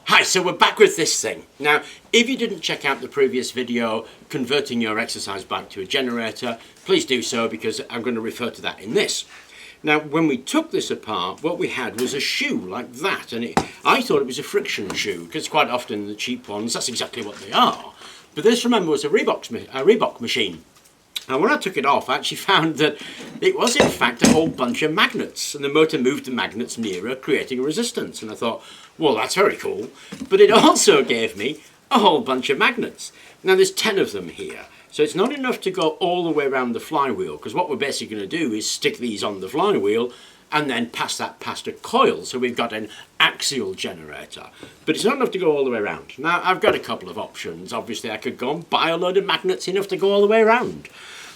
Hi, so we're back with this thing. Now, if you didn't check out the previous video, converting your exercise bike to a generator, please do so because I'm going to refer to that in this. Now, when we took this apart, what we had was a shoe like that, and I thought it was a friction shoe, because quite often the cheap ones, that's exactly what they are. But this, remember, was a Reebok machine. And when I took it off, I actually found that it was in fact a whole bunch of magnets, and the motor moved the magnets nearer, creating a resistance. And I thought, well, that's very cool. But it also gave me a whole bunch of magnets. Now there's 10 of them here. So it's not enough to go all the way around the flywheel, because what we're basically going to do is stick these on the flywheel and then pass that past a coil. So we've got an axial generator. But it's not enough to go all the way around. Now I've got a couple of options. Obviously I could go and buy a load of magnets enough to go all the way around.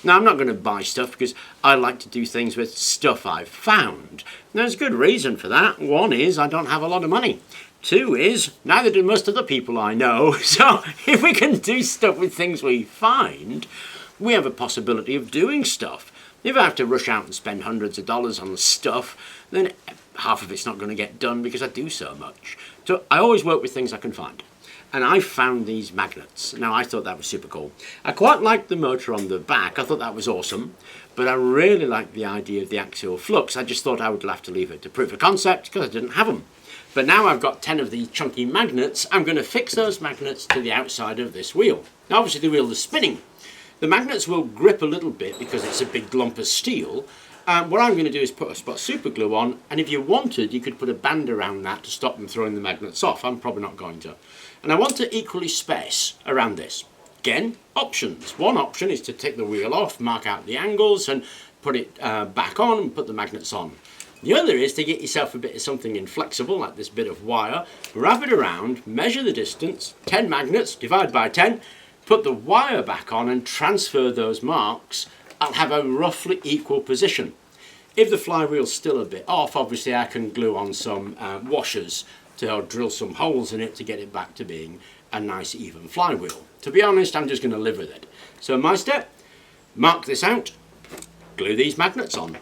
Now I'm not going to buy stuff because I like to do things with stuff I've found. There's a good reason for that. One is I don't have a lot of money. Two is, neither do most of the people I know. So if we can do stuff with things we find, we have a possibility of doing stuff. If I have to rush out and spend hundreds of dollars on stuff, then half of it's not going to get done because I do so much. So I always work with things I can find. And I found these magnets. Now I thought that was super cool. I quite liked the motor on the back. I thought that was awesome. But I really liked the idea of the axial flux. I just thought I would have to leave it to proof of concept because I didn't have them. But now I've got 10 of these chunky magnets. I'm going to fix those magnets to the outside of this wheel. Now obviously the wheel is spinning. The magnets will grip a little bit because it's a big lump of steel. What I'm going to do is put a spot super glue on, and if you wanted, you could put a band around that to stop them throwing the magnets off. I'm probably not going to. And I want to equally space around this. Again, options. One option is to take the wheel off, mark out the angles, and put it back on and put the magnets on. The other is to get yourself a bit of something inflexible, like this bit of wire, wrap it around, measure the distance, 10 magnets, divide by 10, put the wire back on and transfer those marks. I'll have a roughly equal position. If the flywheel's still a bit off, obviously I can glue on some washers to drill some holes in it to get it back to being a nice even flywheel. To be honest, I'm just going to live with it. So my step, mark this out, glue these magnets on.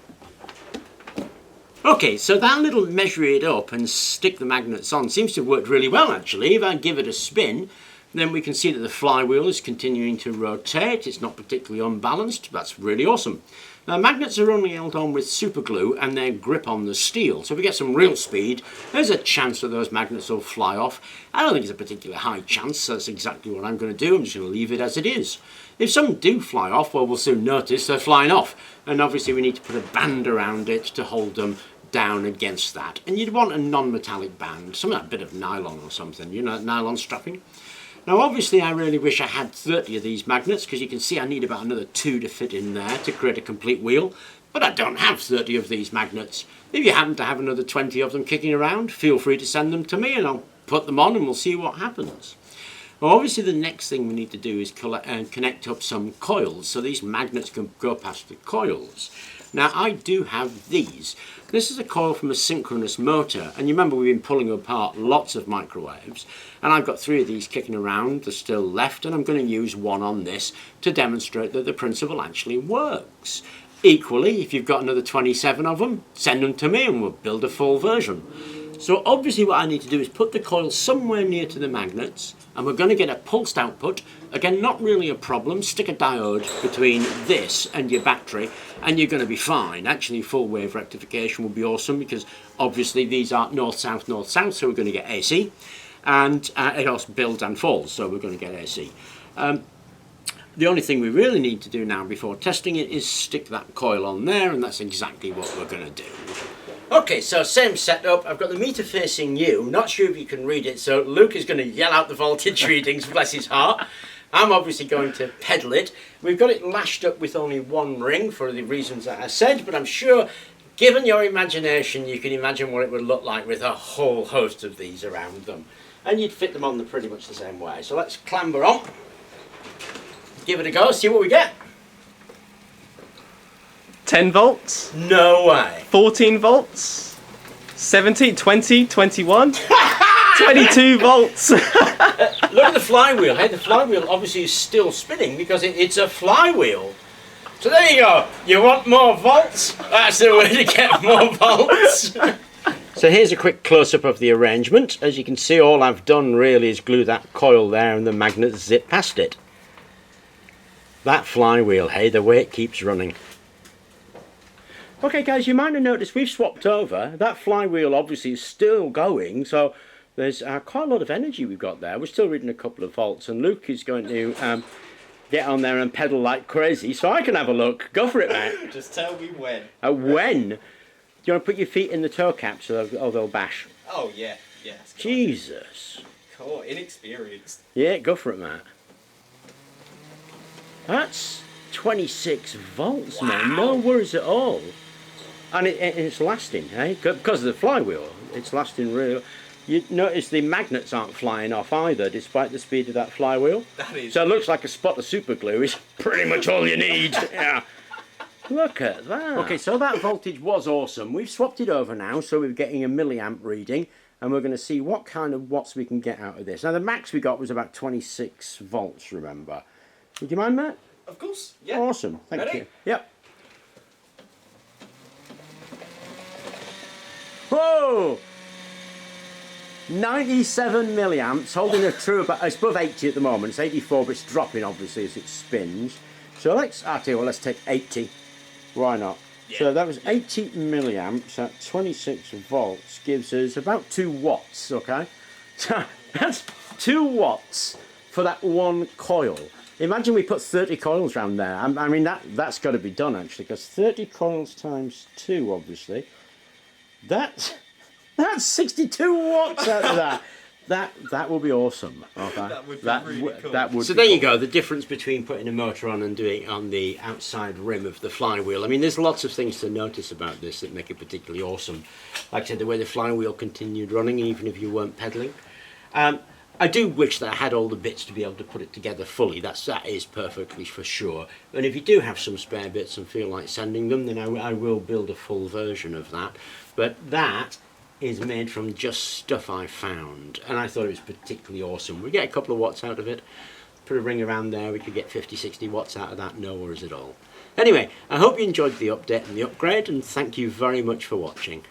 Okay, so that little measure it up and stick the magnets on seems to have worked really well actually. If I give it a spin, then we can see that the flywheel is continuing to rotate. It's not particularly unbalanced. That's really awesome. Now magnets are only held on with super glue and they grip on the steel. So if we get some real speed, there's a chance that those magnets will fly off. I don't think it's a particularly high chance. That's exactly what I'm going to do. I'm just going to leave it as it is. If some do fly off, well, we'll soon notice they're flying off. And obviously we need to put a band around it to hold them down against that. And you'd want a non-metallic band, some of that bit of nylon or something, you know, nylon strapping. Now obviously I really wish I had 30 of these magnets because you can see I need about another 2 to fit in there to create a complete wheel, but I don't have 30 of these magnets. If you happen to have another 20 of them kicking around, feel free to send them to me and I'll put them on and we'll see what happens. Well, obviously the next thing we need to do is connect up some coils so these magnets can go past the coils. Now I do have these. This is a coil from a synchronous motor, and you remember we've been pulling apart lots of microwaves, and I've got 3 of these kicking around. They're still left, and I'm going to use one on this to demonstrate that the principle actually works. Equally, if you've got another 27 of them, send them to me and we'll build a full version. So obviously what I need to do is put the coil somewhere near to the magnets, and we're going to get a pulsed output. Again, not really a problem. Stick a diode between this and your battery and you're going to be fine. Actually, full wave rectification will be awesome because obviously these are north-south, north-south, so we're going to get AC. And it also builds and falls, so we're going to get AC. The only thing we really need to do now before testing it is stick that coil on there, and that's exactly what we're going to do. Okay, so same setup. I've got the meter facing you. I'm not sure if you can read it, so Luke is going to yell out the voltage readings, bless his heart. I'm obviously going to pedal it. We've got it lashed up with only one ring for the reasons that I said, but I'm sure, given your imagination, you can imagine what it would look like with a whole host of these around them. And you'd fit them on pretty much the same way. So let's clamber on, give it a go, see what we get. 10 volts. No way. 14 volts. 17, 20, 21. 22 volts. Look at the flywheel. Hey, the flywheel obviously is still spinning because it's a flywheel. So there you go. You want more volts? That's the way to get more volts. So here's a quick close-up of the arrangement. As you can see, all I've done really is glue that coil there and the magnet zip past it. That flywheel, hey, the way it keeps running. Okay guys, you might have noticed we've swapped over. That flywheel obviously is still going, so there's quite a lot of energy we've got there. We're still reading a couple of volts, and Luke is going to get on there and pedal like crazy so I can have a look. Go for it, mate. Just tell me when. When? Do you want to put your feet in the toe cap so they'll bash? Oh, yeah. Yeah. Jesus. Cool. Inexperienced. Yeah, go for it, Matt. That's 26 volts, man. No worries at all. And it's lasting, eh? Because of the flywheel. It's lasting real. You notice the magnets aren't flying off either, despite the speed of that flywheel. That is. So it looks like a spot of super glue is pretty much all you need. Yeah. Look at that. Okay, so that voltage was awesome. We've swapped it over now, so we're getting a milliamp reading, and we're going to see what kind of watts we can get out of this. Now, the max we got was about 26 volts, remember. Would you mind, Matt? Of course. Yeah. Awesome. Thank you. Yep. Whoa! 97 milliamps, holding a true about, it's above 80 at the moment, it's 84, but it's dropping obviously as it spins. So let's take 80, why not? Yeah. So that was 80 milliamps at 26 volts, gives us about 2 watts, okay? So that's 2 watts for that one coil. Imagine we put 30 coils around there. I mean, that's got to be done actually, because 30 coils times 2, obviously. That's 62 watts out of that. That would be awesome. Okay. That would be really cool. That would. So there you go. The difference between putting a motor on and doing it on the outside rim of the flywheel. I mean, there's lots of things to notice about this that make it particularly awesome. Like I said, the way the flywheel continued running, even if you weren't pedaling. I do wish that I had all the bits to be able to put it together fully. That is perfectly for sure. And if you do have some spare bits and feel like sending them, then I will build a full version of that. But that is made from just stuff I found, and I thought it was particularly awesome. We get a couple of watts out of it. Put a ring around there, we could get 50-60 watts out of that, no worries at all. Anyway, I hope you enjoyed the update and the upgrade, and thank you very much for watching.